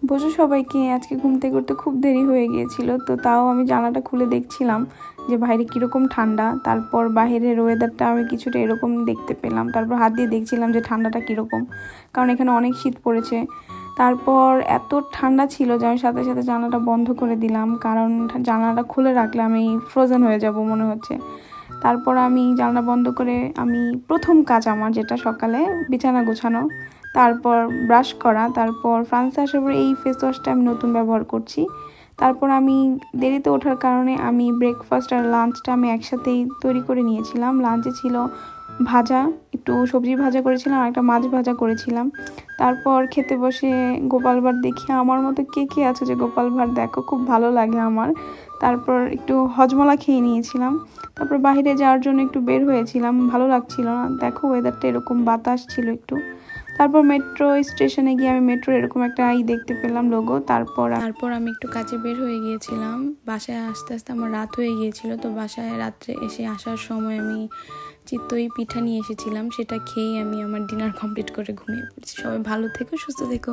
বসে সবাইকে আজকে ঘুম থেকে উঠতে খুব দেরি হয়ে গিয়েছিল, তো তাও আমি জানালাটা খুলে দেখছিলাম যে বাইরে কীরকম ঠান্ডা। তারপর বাইরের ওয়েদারটা আমি কিছুটা এরকম দেখতে পেলাম। তারপর হাত দিয়ে দেখছিলাম যে ঠান্ডাটা কীরকম, কারণ এখানে অনেক শীত পড়েছে। তারপর এত ঠান্ডা ছিল যে আমি সাথে সাথে জানালাটা বন্ধ করে দিলাম, কারণ জানালাটা খুলে রাখলে আমি ফ্রোজেন হয়ে যাব মনে হচ্ছে। তারপর আমি জানলা বন্ধ করে আমি প্রথম কাজ আমার যেটা সকালে বিছানা গোছানো, তারপর ব্রাশ করা, তারপর ফ্রান্সে আসার পর এই ফেস ওয়াশটা আমি নতুন ব্যবহার করছি। তারপর আমি দেরিতে ওঠার কারণে আমি ব্রেকফাস্ট আর লাঞ্চটা আমি একসাথেই তৈরি করে নিয়েছিলাম। লাঞ্চে ছিল ভাজা, একটু সবজি ভাজা করেছিলাম আর একটা মাছ ভাজা করেছিলাম। তারপর খেতে বসে গোপাল ভাঁড় দেখি। আমার মতো কে কে আছে যে গোপাল ভাঁড় দেখো, খুব ভালো লাগে আমার। তারপর একটু হজমলা খেয়ে নিয়েছিলাম। তারপর বাইরে যাওয়ার জন্য একটু বের হয়েছিলাম, ভালো লাগছিল না, দেখো ওয়েদারটা এরকম, বাতাস ছিল একটু। তারপর মেট্রো স্টেশনে গিয়ে আমি মেট্রোর এরকম একটা দেখতে পেলাম লোগো। তারপর আমি একটু কাজে বের হয়ে গিয়েছিলাম। বাসায় আস্তে আস্তে আমার রাত হয়ে গিয়েছিল, তো বাসায় রাত্রে এসে আসার সময় আমি চিতই পিঠা নিয়ে এসেছিলাম, সেটা খেয়েই আমি আমার ডিনার কমপ্লিট করে ঘুমিয়ে পড়েছি। সবাই ভালো থেকো, সুস্থ থেকো।